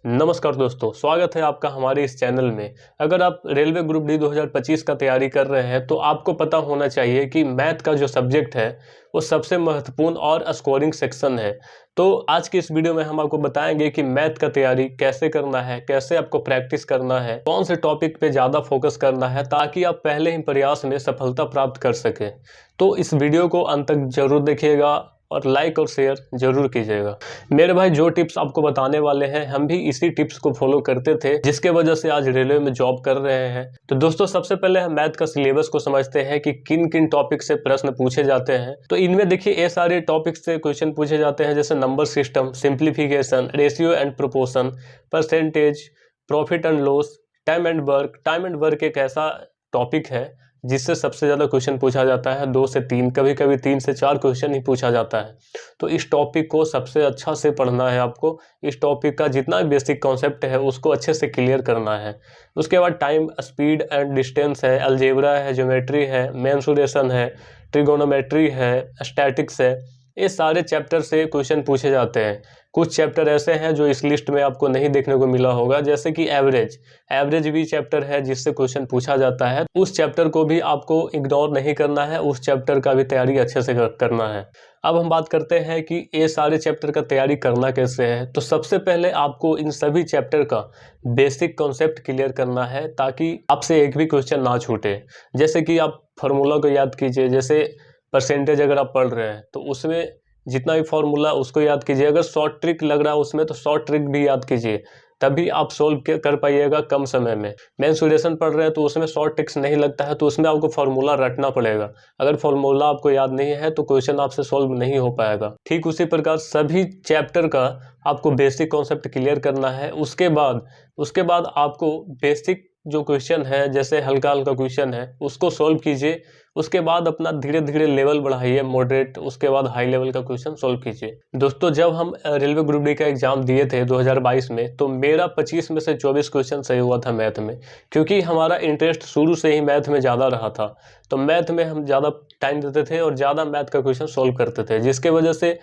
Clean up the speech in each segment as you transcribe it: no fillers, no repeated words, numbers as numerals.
नमस्कार दोस्तों, स्वागत है आपका हमारे इस चैनल में। अगर आप रेलवे ग्रुप डी 2025 का तैयारी कर रहे हैं तो आपको पता होना चाहिए कि मैथ का जो सब्जेक्ट है वो सबसे महत्वपूर्ण और स्कोरिंग सेक्शन है। तो आज की इस वीडियो में हम आपको बताएंगे कि मैथ का तैयारी कैसे करना है, कैसे आपको प्रैक्टिस करना है, कौन से टॉपिक पे ज़्यादा फोकस करना है ताकि आप पहले ही प्रयास में सफलता प्राप्त कर सकें। तो इस वीडियो को अंत तक जरूर देखिएगा और लाइक और शेयर जरूर कीजिएगा। मेरे भाई, जो टिप्स आपको बताने वाले हैं हम भी इसी टिप्स को फॉलो करते थे, जिसके वजह से आज रेलवे में जॉब कर रहे हैं। तो दोस्तों, सबसे पहले हम मैथ का सिलेबस को समझते हैं कि किन किन टॉपिक से प्रश्न पूछे जाते हैं। तो इनमें देखिए ये सारे टॉपिक से क्वेश्चन पूछे जाते हैं, जैसे number system, simplification, ratio and proportion, percentage, profit and loss, time and work. Time and work एक ऐसा टॉपिक है जिससे सबसे ज़्यादा क्वेश्चन पूछा जाता है, 2 से 3, कभी कभी 3 से 4 क्वेश्चन ही पूछा जाता है। तो इस टॉपिक को सबसे अच्छा से पढ़ना है आपको। इस टॉपिक का जितना भी बेसिक कॉन्सेप्ट है उसको अच्छे से क्लियर करना है। उसके बाद टाइम, स्पीड एंड डिस्टेंस है, अलजेब्रा है, ज्योमेट्री है, मेंसुरेशन है, ट्रिगोनोमेट्री है, स्टैटिक्स है। ये सारे चैप्टर से क्वेश्चन पूछे जाते हैं। कुछ चैप्टर ऐसे हैं जो इस लिस्ट में आपको नहीं देखने को मिला होगा, जैसे कि एवरेज भी चैप्टर है जिससे क्वेश्चन पूछा जाता है। उस चैप्टर को भी आपको इग्नोर नहीं करना है, उस चैप्टर का भी तैयारी अच्छे से करना है। अब हम बात करते हैं कि ये सारे चैप्टर का तैयारी करना कैसे है। तो सबसे पहले आपको इन सभी चैप्टर का बेसिक कॉन्सेप्ट क्लियर करना है ताकि आपसे एक भी क्वेश्चन ना छूटे। जैसे कि आप फार्मूला को याद कीजिए, जैसे परसेंटेज अगर आप पढ़ रहे हैं तो उसमें जितना भी फॉर्मूला उसको याद कीजिए। अगर शॉर्ट ट्रिक लग रहा है उसमें तो शॉर्ट ट्रिक भी याद कीजिए, तभी आप सोल्व कर पाइएगा कम समय में। मेंसुरेशन पढ़ रहे हैं तो उसमें शॉर्ट ट्रिक्स नहीं लगता है, तो उसमें आपको फॉर्मूला रटना पड़ेगा। अगर फॉर्मूला आपको याद नहीं है तो क्वेश्चन आपसे सोल्व नहीं हो पाएगा। ठीक उसी प्रकार सभी चैप्टर का आपको बेसिक कॉन्सेप्ट क्लियर करना है। उसके बाद आपको बेसिक जो क्वेश्चन है, जैसे हल्का हल्का क्वेश्चन है, उसको सोल्व कीजिए। उसके बाद अपना धीरे धीरे लेवल बढ़ाइए, मॉडरेट, उसके बाद हाई लेवल का क्वेश्चन सोल्व कीजिए। दोस्तों, जब हम रेलवे ग्रुप डी का एग्जाम दिए थे 2022 में, तो मेरा 25 में से 24 क्वेश्चन सही हुआ था मैथ में, क्योंकि हमारा इंटरेस्ट शुरू से ही मैथ में ज़्यादा रहा था। तो मैथ में हम ज़्यादा टाइम देते थे और ज़्यादा मैथ का क्वेश्चन सोल्व करते थे, जिसके वजह से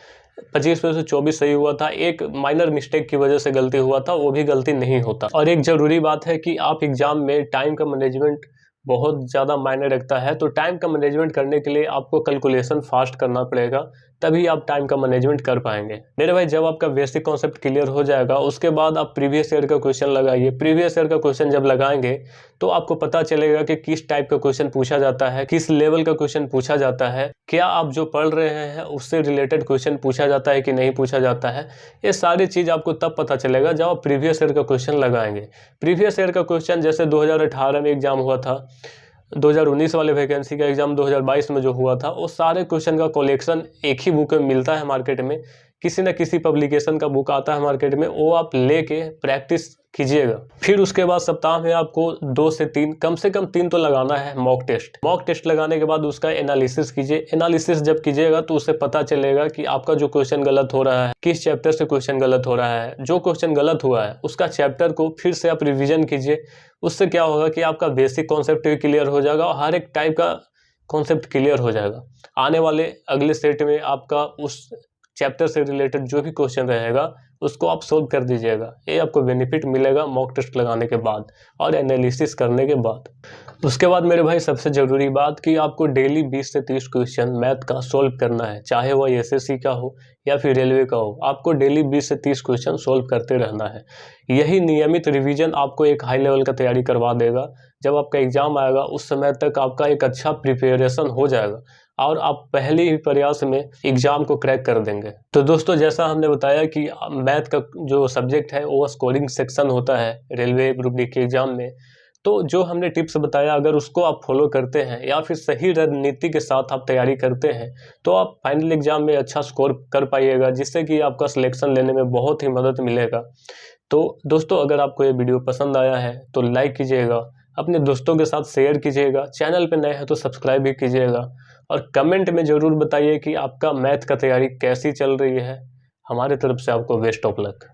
25 में से 24 सही हुआ था। एक माइनर मिस्टेक की वजह से गलती हुआ था, वो भी गलती नहीं होता। और एक जरूरी बात है कि आप एग्जाम में टाइम का मैनेजमेंट बहुत ज़्यादा मायने रखता है। तो टाइम का मैनेजमेंट करने के लिए आपको कैलकुलेशन फास्ट करना पड़ेगा, तभी आप टाइम का मैनेजमेंट कर पाएंगे। मेरे भाई, जब आपका बेसिक कॉन्सेप्ट क्लियर हो जाएगा उसके बाद आप प्रीवियस ईयर का क्वेश्चन लगाइए। प्रीवियस ईयर का क्वेश्चन जब लगाएंगे तो आपको पता चलेगा कि किस टाइप का क्वेश्चन पूछा जाता है, किस लेवल का क्वेश्चन पूछा जाता है, क्या आप जो पढ़ रहे हैं उससे रिलेटेड क्वेश्चन पूछा जाता है कि नहीं पूछा जाता है। ये सारी चीज़ आपको तब पता चलेगा जब आप प्रीवियस ईयर का क्वेश्चन लगाएंगे। प्रीवियस ईयर का क्वेश्चन जैसे 2018 में एग्जाम हुआ था, 2019 वाले वैकेंसी का एग्जाम 2022 में जो हुआ था, वो सारे क्वेश्चन का कलेक्शन एक ही बुक में मिलता है मार्केट में। किसी न किसी पब्लिकेशन का बुक आता है मार्केट में, वो आप लेके प्रैक्टिस कीजिएगा। फिर उसके बाद सप्ताह में आपको 2 से 3, कम से कम 3 तो लगाना है मॉक टेस्ट लगाने के बाद उसका एनालिसिस कीजिए। एनालिसिस जब कीजिएगा तो उससे पता चलेगा कि आपका जो क्वेश्चन गलत हो रहा है, किस चैप्टर से क्वेश्चन गलत हो रहा है। जो क्वेश्चन गलत हुआ है उसका चैप्टर को फिर से आप रिविजन कीजिए। उससे क्या होगा कि आपका बेसिक कॉन्सेप्ट भी क्लियर हो जाएगा और हर एक टाइप का कॉन्सेप्ट क्लियर हो जाएगा। आने वाले अगले सेट में आपका उस चैप्टर से रिलेटेड जो भी क्वेश्चन रहेगा उसको आप सोल्व कर दीजिएगा। ये आपको बेनिफिट मिलेगा मॉक टेस्ट लगाने के बाद और एनालिसिस करने के बाद। उसके बाद मेरे भाई, सबसे ज़रूरी बात कि आपको डेली 20 से 30 क्वेश्चन मैथ का सोल्व करना है, चाहे वह एसएससी का हो या फिर रेलवे का हो। आपको डेली 20 से 30 क्वेश्चन सोल्व करते रहना है। यही नियमित रिवीजन आपको एक हाई लेवल का तैयारी करवा देगा। जब आपका एग्जाम आएगा उस समय तक आपका एक अच्छा प्रिपरेशन हो जाएगा और आप पहले ही प्रयास में एग्जाम को क्रैक कर देंगे। तो दोस्तों, जैसा हमने बताया कि मैथ का जो सब्जेक्ट है वो स्कोरिंग सेक्शन होता है रेलवे ग्रुप डी के एग्जाम में। तो जो हमने टिप्स बताया, अगर उसको आप फॉलो करते हैं या फिर सही रणनीति के साथ आप तैयारी करते हैं तो आप फाइनल एग्जाम में अच्छा स्कोर कर पाइएगा, जिससे कि आपका सिलेक्शन लेने में बहुत ही मदद मिलेगा। तो दोस्तों, अगर आपको ये वीडियो पसंद आया है तो लाइक कीजिएगा, अपने दोस्तों के साथ शेयर कीजिएगा, चैनल पे नए हैं तो सब्सक्राइब भी कीजिएगा और कमेंट में ज़रूर बताइए कि आपका मैथ का तैयारी कैसी चल रही है। हमारे तरफ से आपको बेस्ट ऑफ लक।